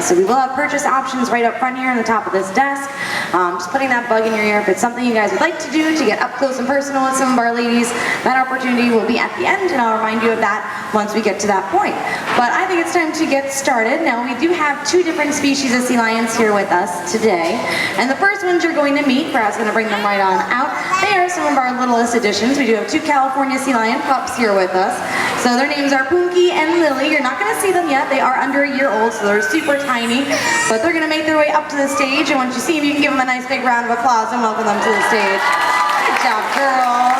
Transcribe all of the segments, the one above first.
So we will have purchase options right up front here on the top of this desk. Just putting that bug in your ear. If it's something you guys would like to do to get up close and personal with some of our ladies, that opportunity will be at the end, and I'll remind you of that once we get to that point. But I think it's time to get started. Now, we do have 2 different species of sea lions here with us today. And the first ones you're going to meet, Brad's going to bring them right on out. They are some of our littlest additions. We do have 2 California sea lion pups here with us. So their names are Punky and Lily. You're not going to see them yet. They are under a year old, so they're super tiny. But they're going to make their way up to the stage, and once you see them, you can give them a nice big round of applause and welcome them to the stage. Good job, girls.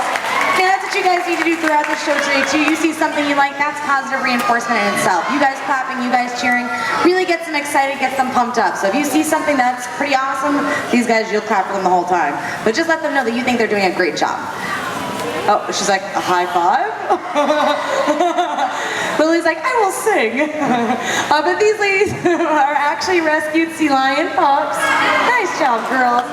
Now, that's what you guys need to do throughout the show today, too. You see something you like, that's positive reinforcement in itself. You guys clapping, you guys cheering, really gets them excited, gets them pumped up. So if you see something that's pretty awesome, these guys, you'll clap for them the whole time. But just let them know that you think they're doing a great job. Oh, she's like, a high five? Lily's like, I will sing. But these ladies are actually rescued sea lion pups. Nice job, girls.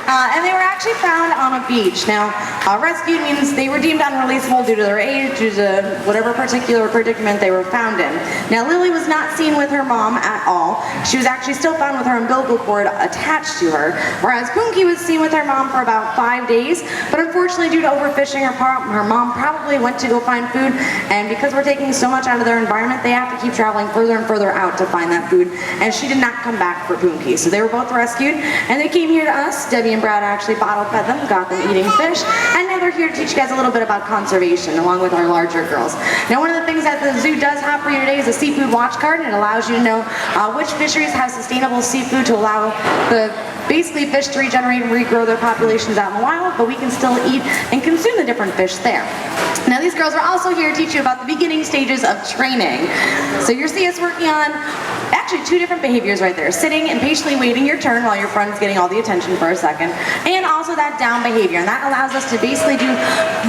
And they were actually found on a beach. Now, rescued means they were deemed unreleasable due to their age, due to whatever particular predicament they were found in. Now, Lily was not seen with her mom at all. She was actually still found with her umbilical cord attached to her, whereas Punky was seen with her mom for about 5 days, but unfortunately, due to overfishing, her mom probably went to go find food, and because we're taking so much out of their environment, they have to keep traveling further and further out to find that food, and she did not come back for Punky. So they were both rescued, and they came here to us. Debbie and Brad actually bottle fed them, got them eating fish, and now they're here to teach you guys a little bit about conservation along with our larger girls. Now, one of the things that the zoo does have for you today is a seafood watch card, and it allows you to know which fisheries have sustainable seafood to allow the basically fish to regenerate and regrow their populations out in the wild, but we can still eat and consume the different fish there. Now, these girls are also here to teach you about the beginning stages of training. So you'll see us working on actually 2 different behaviors right there. Sitting and patiently waiting your turn while your friend's getting all the attention for a second. And also that down behavior. And that allows us to basically do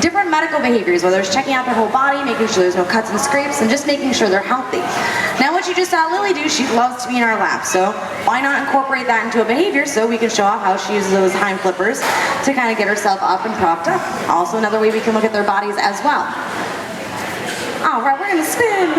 different medical behaviors, whether it's checking out their whole body, making sure there's no cuts and scrapes, and just making sure they're healthy. Now, what you just saw Lily do, she loves to be in our lap. So why not incorporate that into a behavior so we can show off how she uses those hind flippers to kind of get herself up and propped up. Also, another way we can look at their bodies as well. All right, we're gonna spin.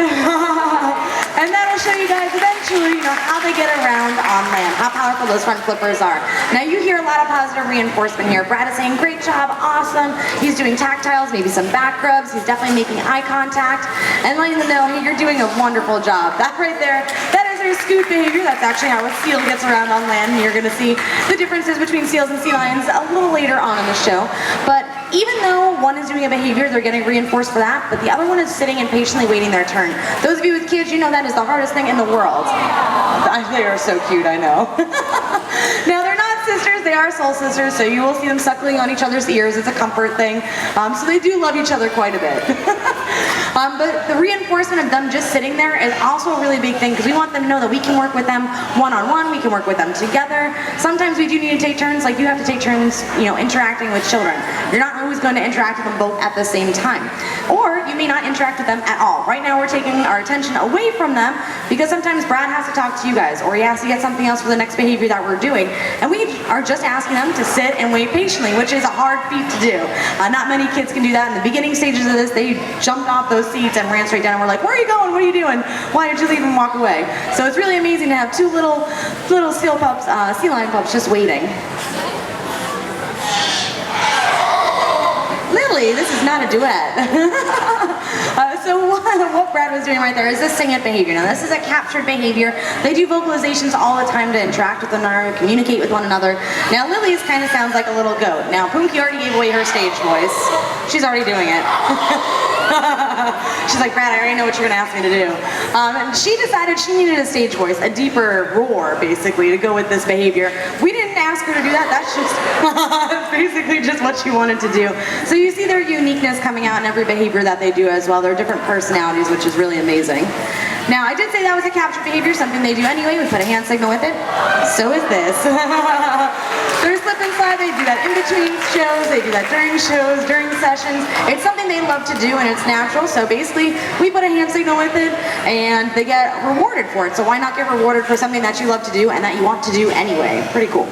And that'll show you guys eventually, how they get around on land, how powerful those front flippers are. Now, you hear a lot of positive reinforcement here. Brad is saying, great job, awesome. He's doing tactiles, maybe some back rubs. He's definitely making eye contact and letting them know, hey, you're doing a wonderful job. That right there, that is their scoot behavior. That's actually how a seal gets around on land. And you're gonna see the differences between seals and sea lions a little later on in the show. But even though one is doing a behavior, they're getting reinforced for that, but the other one is sitting and patiently waiting their turn. Those of you with kids, you know that is the hardest thing in the world. They are so cute, I know. Now, they're not sisters, they are soul sisters, so you will see them suckling on each other's ears. It's a comfort thing. So they do love each other quite a bit. But the reinforcement of them just sitting there is also a really big thing, because we want them to know that we can work with them one-on-one, we can work with them together. Sometimes we do need to take turns, like you have to take turns, interacting with children. You're not always going to interact with them both at the same time. Or you may not interact with them at all. Right now we're taking our attention away from them because sometimes Brad has to talk to you guys, or he has to get something else for the next behavior that we're doing. And we are just asking them to sit and wait patiently, which is a hard feat to do. Not many kids can do that. In the beginning stages of this, they jumped off those seats and ran straight down and we're like, where are you going? What are you doing? Why did you leave and walk away? So it's really amazing to have 2 little sea lion pups just waiting. Lily, this is not a duet. So what Brad was doing right there is this sing it behavior. Now, this is a captured behavior. They do vocalizations all the time to interact with one another, communicate with one another. Now, Lily's kind of sounds like a little goat. Now, Punky already gave away her stage voice. She's already doing it. She's like, Brad, I already know what you're going to ask me to do. And she decided she needed a stage voice, a deeper roar, basically, to go with this behavior. We didn't ask her to do that. That's just that's basically just what she wanted to do. So you see their uniqueness coming out in every behavior that they do as well. They're different personalities, which is really amazing. Now, I did say that was a captured behavior, something they do anyway. We put a hand signal with it. So is this. There's slip and slide. They do that in between shows. They do that during shows, during sessions. It's something they love to do, and it's natural. So basically, we put a hand signal with it, and they get rewarded for it. So why not get rewarded for something that you love to do and that you want to do anyway? Pretty cool.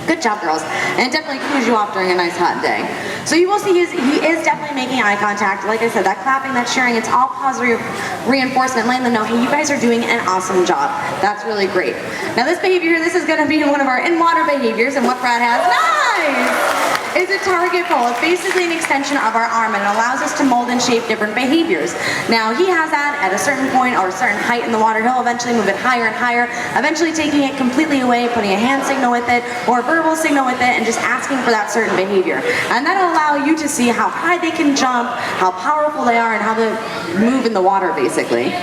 Good job, girls. And it definitely cools you off during a nice hot day. So you will see he is definitely making eye contact. Like I said, that clapping, that cheering, it's all positive reinforcement, letting them know, hey, you guys are doing an awesome job. That's really great. Now this behavior here, this is going to be one of our in-water behaviors, and what Brad has, nice! Is a target pull. It's basically an extension of our arm, and it allows us to mold and shape different behaviors. Now he has that at a certain point or a certain height in the water. He'll eventually move it higher and higher, eventually taking it completely away, putting a hand signal with it or a verbal signal with it, and just asking for that certain behavior. And that'll allow you to see how high they can jump, how powerful they are, and how they move in the water, basically.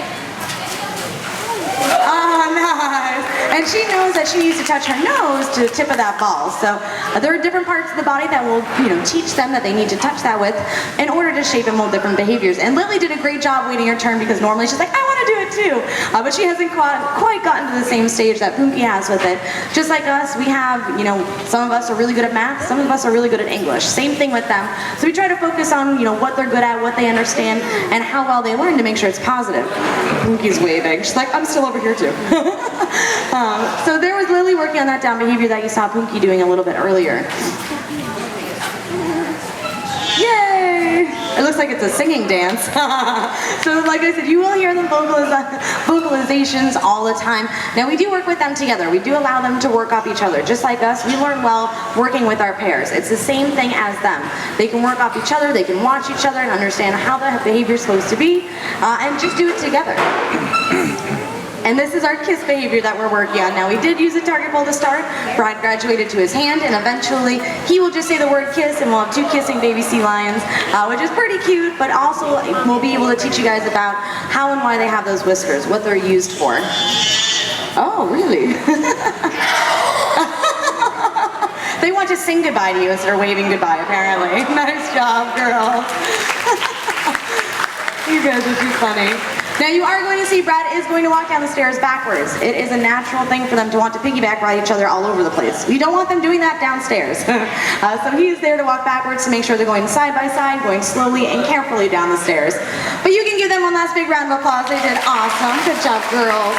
Oh, nice. And she knows that she needs to touch her nose to the tip of that ball. So there are different parts of the body that will, teach them that they need to touch that with in order to shape and mold different behaviors. And Lily did a great job waiting her turn, because normally she's like, I want to do it too. But she hasn't quite gotten to the same stage that Punky has with it. Just like us, we have, some of us are really good at math, some of us are really good at English. Same thing with them. So we try to focus on, what they're good at, what they understand, and how well they learn to make sure it's positive. Punky's waving. She's like, I'm still over here too. So there was Lily working on that down behavior that you saw Punky doing a little bit earlier. Yay! It looks like it's a singing dance. So like I said, you will hear them vocalizations all the time. Now we do work with them together. We do allow them to work off each other. Just like us, we learn well working with our pairs. It's the same thing as them. They can work off each other, they can watch each other and understand how the behavior is supposed to be, and just do it together. And this is our kiss behavior that we're working on. Now we did use a target pull to start. Brad graduated to his hand, and eventually he will just say the word kiss, and we'll have 2 kissing baby sea lions, which is pretty cute, but also we'll be able to teach you guys about how and why they have those whiskers, what they're used for. Oh, really? They want to sing goodbye to you instead of waving goodbye, apparently. Nice job, girls. You guys are too funny. Now you are going to see Brad is going to walk down the stairs backwards. It is a natural thing for them to want to piggyback ride each other all over the place. We don't want them doing that downstairs. So he's there to walk backwards to make sure they're going side by side, going slowly and carefully down the stairs. But you can give them one last big round of applause. They did awesome. Good job, girls.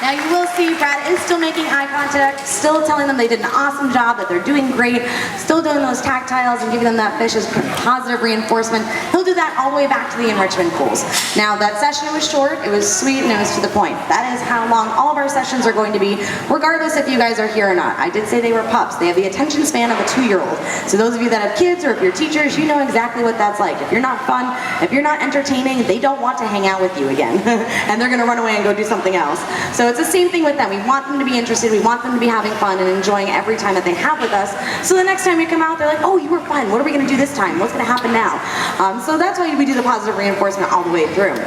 Now you will see Brad is still making eye contact, still telling them they did an awesome job, that they're doing great, still doing those tactiles and giving them that fish as positive reinforcement. He'll do that all the way back to the enrichment pools. Now that session was short, it was sweet, and it was to the point. That is how long all of our sessions are going to be, regardless if you guys are here or not. I did say they were pups. They have the attention span of a 2-year-old. So those of you that have kids, or if you're teachers, you know exactly what that's like. If you're not fun, if you're not entertaining, they don't want to hang out with you again. And they're gonna run away and go do something else. So it's the same thing with them. We want them to be interested, we want them to be having fun and enjoying every time that they have with us. So the next time we come out, they're like, oh, you were fun. What are we gonna do this time? What's gonna happen now? So that's why we do the positive reinforcement all the way through.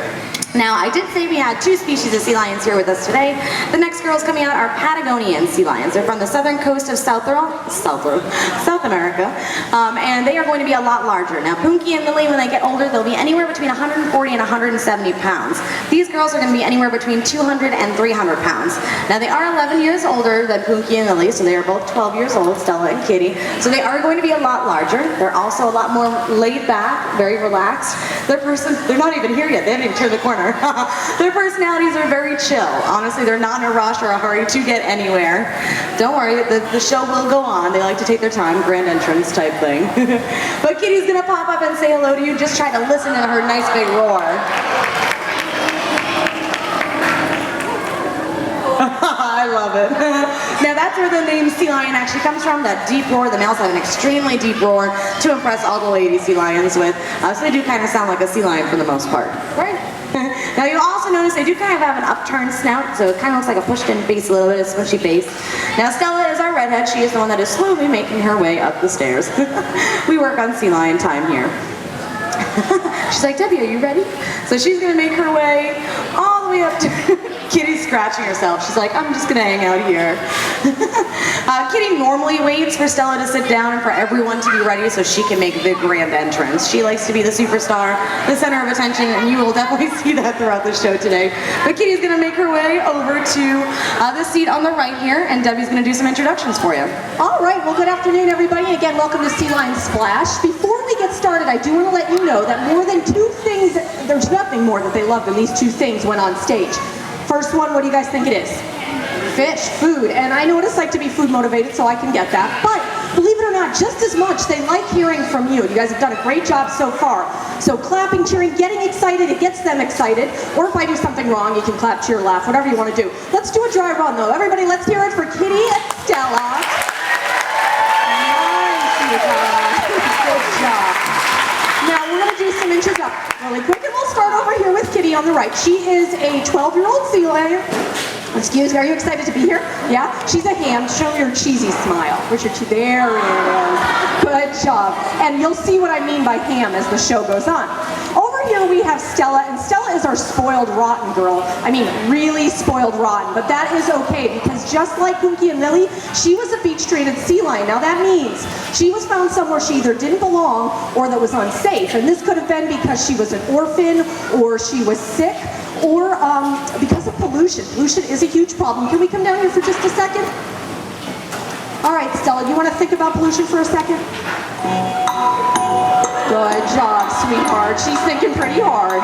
Now, I did say we had 2 species of sea lions here with us today. The next girls coming out are Patagonian sea lions. They're from the southern coast of South America, and they are going to be a lot larger. Now, Punky and Lily, when they get older, they'll be anywhere between 140 and 170 pounds. These girls are going to be anywhere between 200 and 300 pounds. Now, they are 11 years older than Punky and Lily, so they are both 12 years old, Stella and Kitty. So they are going to be a lot larger. They're also a lot more laid back, very relaxed. They're not even here yet. They haven't even turned the corner. Their personalities are very chill. Honestly, they're not in a rush or a hurry to get anywhere. Don't worry, the show will go on. They like to take their time, grand entrance type thing. But Kitty's gonna pop up and say hello to you. Just try to listen to her nice big roar. I love it. Now that's where the name sea lion actually comes from, that deep roar. The males have an extremely deep roar to impress all the lady sea lions with. So they do kind of sound like a sea lion for the most part. Right? Now you'll also notice they do kind of have an upturned snout, so it kind of looks like a pushed in face, a little bit of smushy face. Now Stella is our redhead. She is the one that is slowly making her way up the stairs. We work on sea lion time here. She's like, Debbie, are you ready? So she's gonna make her way all the way up to Kitty's scratching herself. She's like, I'm just gonna hang out here. Kitty normally waits for Stella to sit down and for everyone to be ready so she can make the grand entrance. She likes to be the superstar, the center of attention, and you will definitely see that throughout the show today. But Kitty's gonna make her way over to the seat on the right here, and Debbie's gonna do some introductions for you. All right, well, good afternoon, everybody. Again, welcome to Sea Lion Splash. Before we get started, I do want to let you know that more than 2 things, there's nothing more that they love than these 2 things when on stage. First one, what do you guys think it is? Fish, food, and I know what it's like to be food motivated, so I can get that. But believe it or not, just as much, they like hearing from you. You guys have done a great job so far. So clapping, cheering, getting excited, it gets them excited. Or if I do something wrong, you can clap, cheer, laugh, whatever you want to do. Let's do a dry run though. Everybody, let's hear it for Kitty and Stella. Nice, you guys. Good job. Now we're going to do some introductions really quick, and we'll start over here with Kitty on the right. She is a 12-year-old sea lion. Excuse me, are you excited to be here? Yeah? She's a ham. Show me your cheesy smile. Where's your cheese? There it is. Good job. And you'll see what I mean by ham as the show goes on. Over here we have Stella, and Stella is our spoiled rotten girl. I mean, really spoiled rotten, but that is okay because just like Punky and Lily, she was a beach-treated sea lion. Now that means she was found somewhere she either didn't belong or that was unsafe, and this could have been because she was an orphan or she was sick, or because of pollution. Pollution is a huge problem. Can we come down here for just a second? All right, Stella, do you want to think about pollution for a second? Good job, sweetheart. She's thinking pretty hard.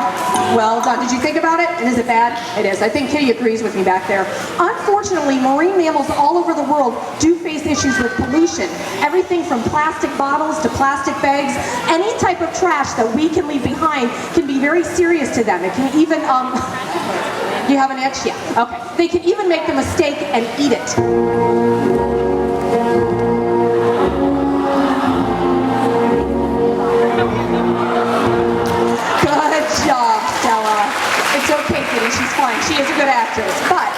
Well done. Did you think about it? And is it bad? It is. I think Kitty agrees with me back there. Unfortunately, marine mammals all over the world do face issues with pollution. Everything from plastic bottles to plastic bags, any type of trash that we can leave behind can be very serious to them. It can even, you have an itch? Yeah. Okay. They can even make the mistake and eat it. Good job, Stella. It's okay, Kitty. She's fine. She is a good actress. But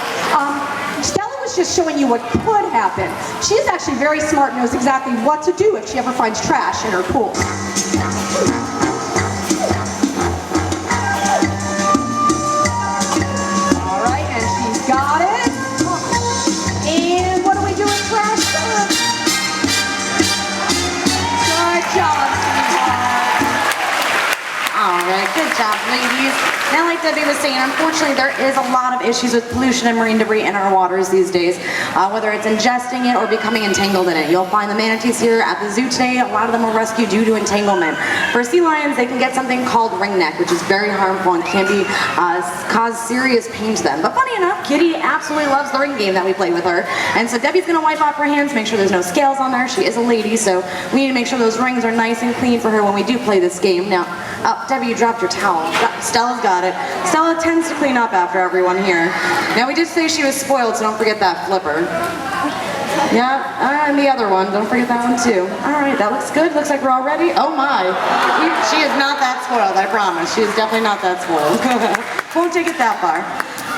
Stella was just showing you what could happen. She is actually very smart and knows exactly what to do if she ever finds trash in her pool. All right, and she's got it. And what do we do with trash? Good job, sweetheart. All right, good job, ladies. Now, like Debbie was saying, unfortunately, there is a lot of issues with pollution and marine debris in our waters these days, whether it's ingesting it or becoming entangled in it. You'll find the manatees here at the zoo today. A lot of them were rescued due to entanglement. For sea lions, they can get something called ringneck, which is very harmful and can be cause serious pain to them. But funny enough, Kitty absolutely loves the ring game that we play with her. And so Debbie's going to wipe off her hands, make sure there's no scales on there. She is a lady, so we need to make sure those rings are nice and clean for her when we do play this game. Now, Debbie, you dropped your towel. Stella's got it. Stella tends to clean up after everyone here. Now, we did say she was spoiled, so don't forget that flipper. Yeah, and the other one. Don't forget that one, too. All right, that looks good. Looks like we're all ready. Oh, my. She is not that spoiled, I promise. She is definitely not that spoiled. Won't take it that far.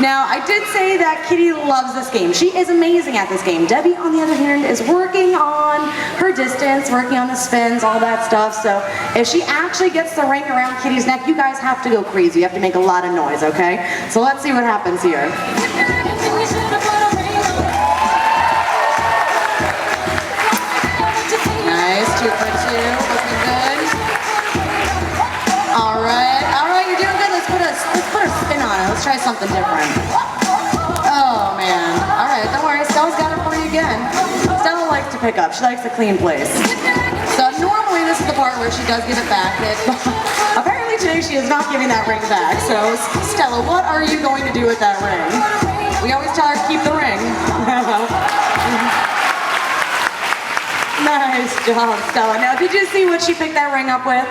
Now, I did say that Kitty loves this game. She is amazing at this game. Debbie, on the other hand, is working on her distance, working on the spins, all that stuff. So if she actually gets the ring around Kitty's neck, you guys have to go crazy. You have to make a lot of noise, okay? So let's see what happens here. Nice, 2 for 2, looking good. All right, you're doing good. Let's put a spin on it. Let's try something different. Oh man, all right, don't worry. Stella's got it for you again. Stella likes to pick up. She likes a clean place. So normally this is the part where she does give it back. Apparently today she is not giving that ring back. So Stella, what are you going to do with that ring? We always tell her to keep the ring. Nice job, Stella. Now, did you see what she picked that ring up with?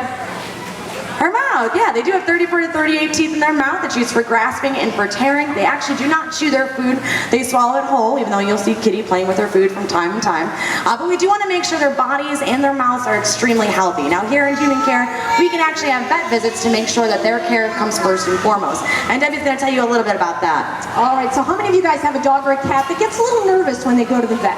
Her mouth. Yeah, they do have 34 to 38 teeth in their mouth that's used for grasping and for tearing. They actually do not chew their food. They swallow it whole, even though you'll see Kitty playing with her food from time to time. But we do want to make sure their bodies and their mouths are extremely healthy. Now, here in Human Care, we can actually have vet visits to make sure that their care comes first and foremost. And Debbie's going to tell you a little bit about that. All right, so how many of you guys have a dog or a cat that gets a little nervous when they go to the vet?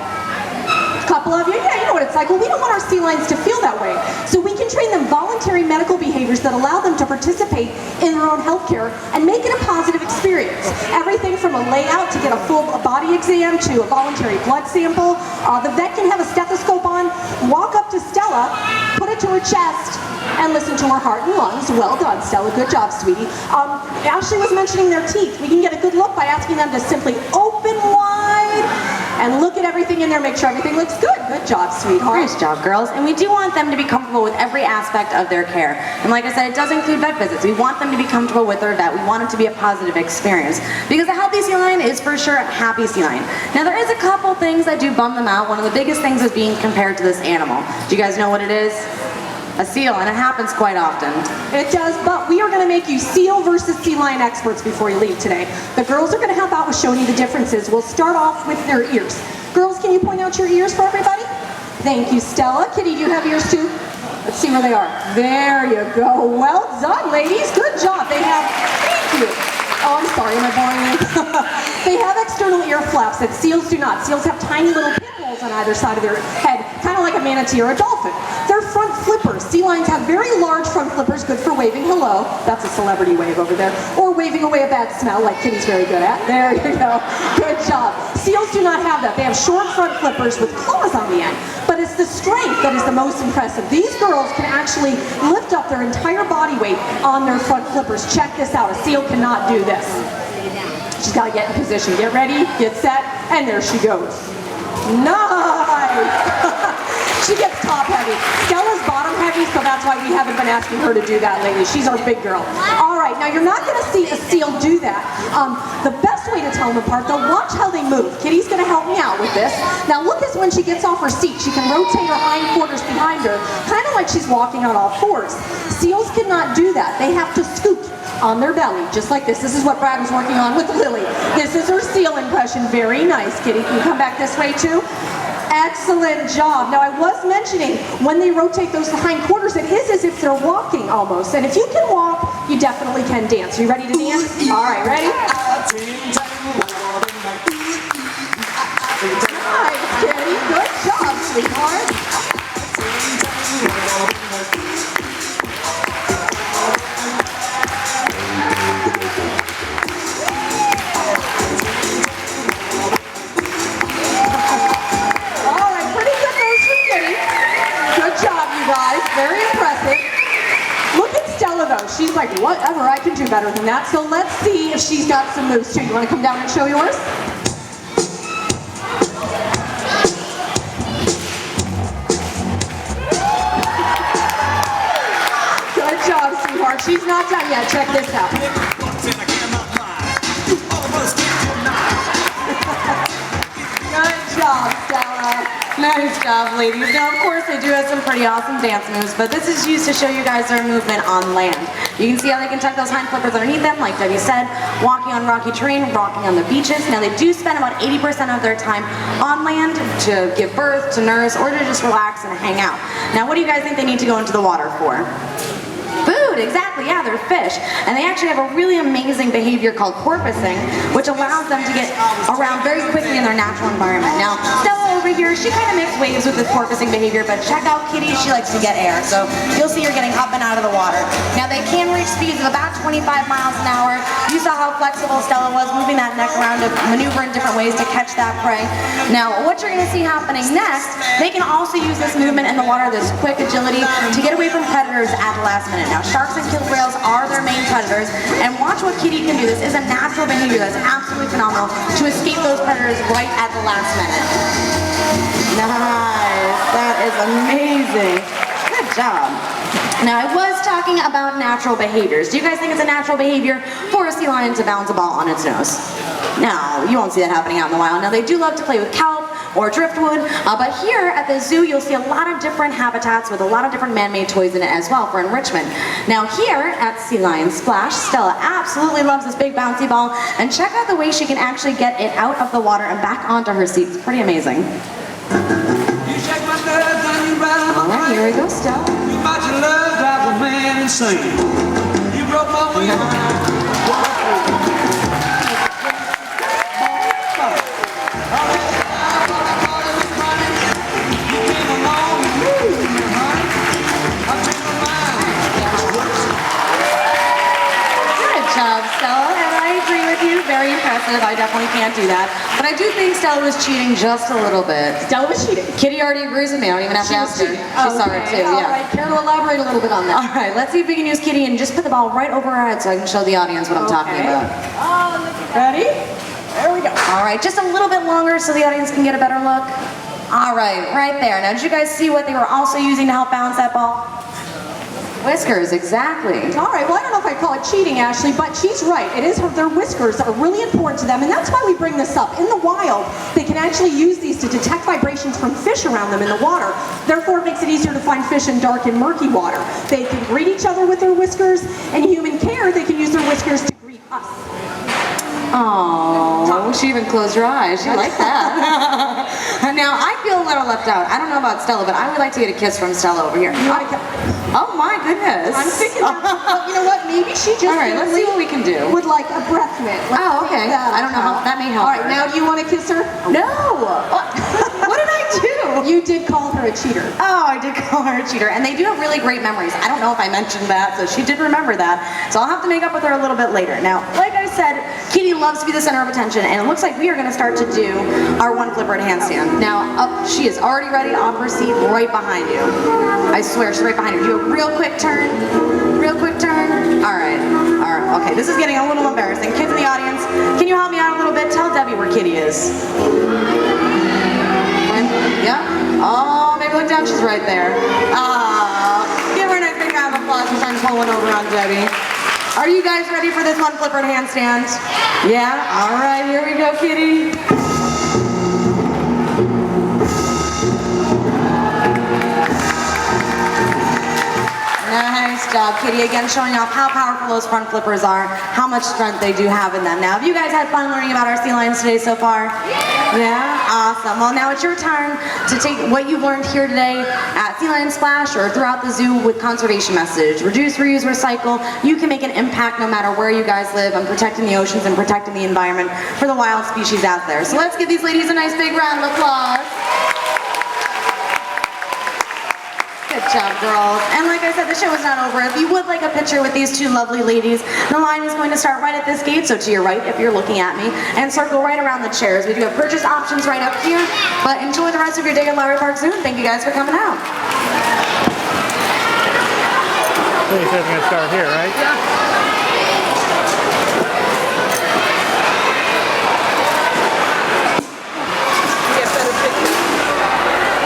Couple of you, yeah, you know what it's like. Well, we don't want our sea lions to feel that way. So we can train them voluntary medical behaviors that allow them to participate in their own health care and make it a positive experience. Everything from a layout to get a full body exam to a voluntary blood sample. The vet can have a stethoscope on, walk up to Stella, put it to her chest, and listen to her heart and lungs. Well done, Stella. Good job, sweetie. Ashley was mentioning their teeth. We can get a good look by asking them to simply open wide and look at everything in there, make sure everything looks good. Good job, sweetheart. Nice job, girls. And we do want them to be comfortable comfortable with every aspect of their care. And like I said, it does include vet visits. We want them to be comfortable with their vet. We want it to be a positive experience. Because a healthy sea lion is for sure a happy sea lion. Now there is a couple things that do bum them out. One of the biggest things is being compared to this animal. Do you guys know what it is? A seal, and it happens quite often. It does, but we are going to make you seal versus sea lion experts before you leave today. The girls are going to help out with showing you the differences. We'll start off with their ears. Girls, can you point out your ears for everybody? Thank you, Stella. Kitty, do you have ears too? Let's see where they are. There you go. Well done, ladies. Good job. They have, thank you. Oh, I'm sorry, am I boring you? They have external ear flaps that seals do not. Seals have tiny little pinholes on either side of their head, kind of like a manatee or a dolphin. They're front flippers. Sea lions have very large front flippers, good for waving hello. That's a celebrity wave over there. Or waving away a bad smell, like Kitty's very good at. There you go. Good job. Seals do not have that. They have short front flippers with claws on the end. But it's the strength that is the most impressive. These girls can actually lift up their entire body weight on their front flippers. Check this out. A seal cannot do this. She's got to get in position. Get ready, get set, and there she goes. Nice! She gets top heavy. Stella's bottom heavy, so that's why we haven't been asking her to do that lately. She's our big girl. All right, now you're not going to see a seal do that. The best way to tell them apart, though, watch how they move. Kitty's going to help me out with this. Now look as when she gets off her seat, she can rotate her hindquarters behind her, kind of like she's walking on all fours. Seals cannot do that. They have to scoot on their belly, just like this. This is what Brad was working on with Lily. This is her seal impression. Very nice, Kitty. Can you come back this way too? Excellent job. Now I was mentioning when they rotate those hindquarters, it is as if they're walking almost. And if you can walk, you definitely can dance. Are you ready to dance? All right, ready? Nice, Kitty. Good job, sweetheart. Very impressive. Look at Stella though. She's like, whatever, I can do better than that. So let's see if she's got some moves too. You want to come down and show yours? Good job, sweetheart. She's not done yet. Check this out. Good job, Stella. Nice job, ladies. Now, of course, they do have some pretty awesome dance moves, but this is used to show you guys their movement on land. You can see how they can tuck those hind flippers underneath them, like Debbie said, walking on rocky terrain, rocking on the beaches. Now, they do spend about 80% of their time on land to give birth, to nurse, or to just relax and hang out. Now, what do you guys think they need to go into the water for? Food, exactly, yeah, they're fish. And they actually have a really amazing behavior called porpoising, which allows them to get around very quickly in their natural environment. Now, Stella over here, she kind of makes waves with this porpoising behavior, but check out Kitty, she likes to get air. So you'll see her getting up and out of the water. Now, they can reach speeds of about 25 miles an hour. You saw how flexible Stella was, moving that neck around to maneuver in different ways to catch that prey. Now, what you're going to see happening next, they can also use this movement in the water, this quick agility, to get away from predators at the last minute. Now, sharks and killer whales are their main predators, and watch what Kitty can do. This is a natural behavior that's absolutely phenomenal to escape those predators right at the last minute. Nice, that is amazing. Good job. Now, I was talking about natural behaviors. Do you guys think it's a natural behavior for a sea lion to bounce a ball on its nose? No, you won't see that happening out in the wild. Now, they do love to play with kelp or driftwood, but here at the zoo, you'll see a lot of different habitats with a lot of different man-made toys in it as well for enrichment. Now, here at Sea Lion Splash, Stella absolutely loves this big bouncy ball, and check out the way she can actually get it out of the water and back onto her seat. It's pretty amazing. All right, here we go, Stella. Your love drives a man insane. You broke my will. Very impressive. I definitely can't do that. But I do think Stella was cheating just a little bit. Stella was cheating. Kitty already agrees with me. I don't even have to ask her. She saw it too, yeah. All right, care to elaborate a little bit on that? All right, let's see if we can use Kitty and just put the ball right over her head so I can show the audience what I'm talking about. Ready? There we go. All right, just a little bit longer so the audience can get a better look. All right there. Now, did you guys see what they were also using to help balance that ball? Whiskers, exactly. All right, well, I don't know if I'd call it cheating, Ashley, but she's right. It is their whiskers are really important to them, and that's why we bring this up. In the wild, they can actually use these to detect vibrations from fish around them in the water. Therefore, it makes it easier to find fish in dark and murky water. They can greet each other with their whiskers, and human care, they can use their whiskers to greet us. Oh, she even closed her eyes. She liked that. Now, I feel a little left out. I don't know about Stella, but I would like to get a kiss from Stella over here. Oh my goodness. I'm thinking, well, you know what? Maybe she just all right, let's see what we can do. Would like a breath mint. Oh, okay. I don't know how that may help. All right, now do you want to kiss her? No. What did I do? You did call her a cheater. Oh, I did call her a cheater. And they do have really great memories. I don't know if I mentioned that, so she did remember that. So I'll have to make up with her a little bit later. Now, like I said, Kitty loves to be the center of attention, and it looks like we are going to start to do our one flipper handstand. Now, she is already ready off her seat right behind you. I swear, she's right behind you. Do a real quick turn. Real quick turn. All right. Okay, this is getting a little embarrassing. Kids in the audience, can you help me out a little bit? Tell Debbie where Kitty is. Yeah. Oh, maybe look down. She's right there. Give her a nice big round of applause for trying to pull one over on Debbie. Are you guys ready for this one flipper handstand? Yeah? All right, here we go, Kitty. Nice job, Kitty. Again, showing off how powerful those front flippers are, how much strength they do have in them. Now, have you guys had fun learning about our sea lions today so far? Yeah? Awesome. Well, now it's your turn to take what you've learned here today at Sea Lion Splash or throughout the zoo with conservation message. Reduce, reuse, recycle. You can make an impact no matter where you guys live on protecting the oceans and protecting the environment for the wild species out there. So let's give these ladies a nice big round of applause. Good job, girls. And like I said, the show is not over. If you would like a picture with these two lovely ladies, the line is going to start right at this gate, so to your right if you're looking at me, and circle right around the chairs. We do have purchase options right up here, but enjoy the rest of your day at Lowry Park Zoo, and thank you guys for coming out. So you said it's going to start here, right? Yeah.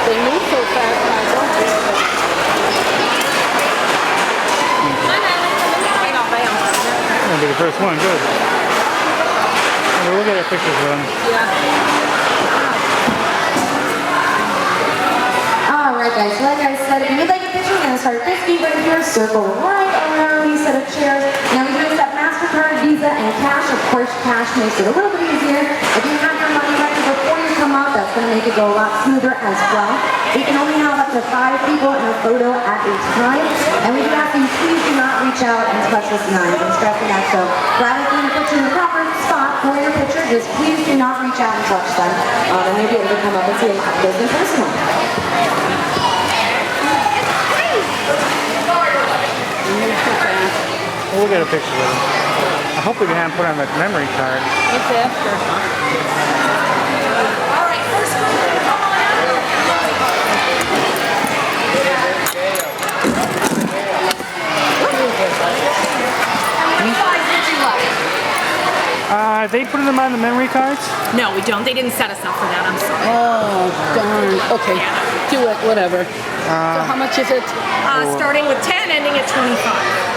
They move so fast when I don't do it. That'll be the first one, good. We'll get our pictures of them. Alright guys, like I said, if you would like a picture, we're going to start this gate right here, circle right around these set of chairs. Now we do accept MasterCard, Visa, and cash. Of course, cash makes it a little bit easier. If you have your money ready before you come up, that's going to make it go a lot smoother as well. We can only have up to 5 people in a photo at a time, and we do ask you, please do not reach out and touch this knife and stressing that. So rather than put you in the proper spot for your picture, just please do not reach out and touch them. And you'll be able to come up and see a live business personal. We'll get a picture of them. I hope we can have them put on the memory card. It's after. All right, first group, come on out. How many slides did you like? They put them on the memory cards? No, we don't. They didn't set us up for that. I'm sorry. Oh, darn. Okay, do it, whatever. So how much is it? Starting with 10, ending at 25.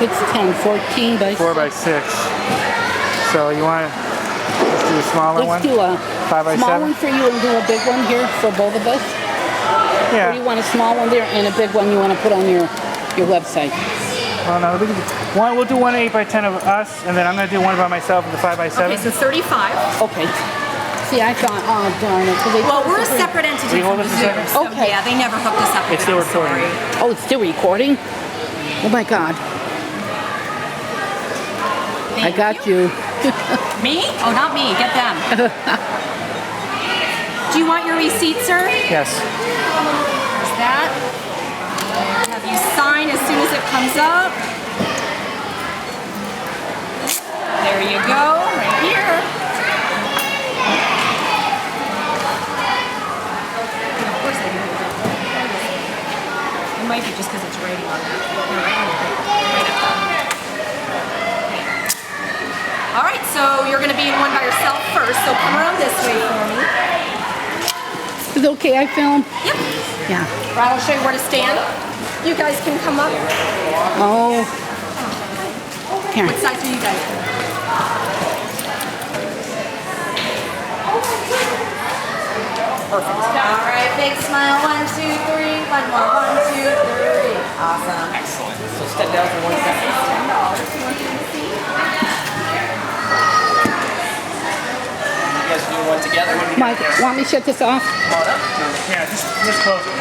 It's 10, 14 by 4 by 6. So you want to let's do a smaller one? Let's do a 5 by small 7? one for you and do a big one here for both of us? Yeah. Or do you want a small one there and a big one you want to put on your website? Well, no, we'll do one 8 by 10 of us, and then I'm going to do one by myself with the 5 by 7. Okay, so 35. Okay. See, I thought, oh darn it. Well, we're a separate entity hold from the us a zoo. second? So Okay. yeah, they never hooked us up with It's still it, I'm recording. sorry. Oh, it's still recording? Oh my God. I got you. Me? Oh, not me. Get them. Do you want your receipt, sir? Yes. There's that. Have you sign as soon as it comes up. There you go, right here. And of course I do. It might be just because it's writing on that. Right up top. All right, so you're going to be in one by yourself first, so come around this way for me. it okay I film? Yep. Yeah. Right, I'll show you where to stand. You guys can come up. Oh. Here. What size are you guys? Perfect. All right, big smile. 1, 2, 3. One more. 1, 2, 3. Awesome. Excellent. So step down for 1 second. You guys do one together? Mike, want me to shut this off? Come on up. Yeah, just close it.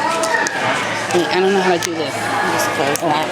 Hey, I don't know how to do this. Just close that.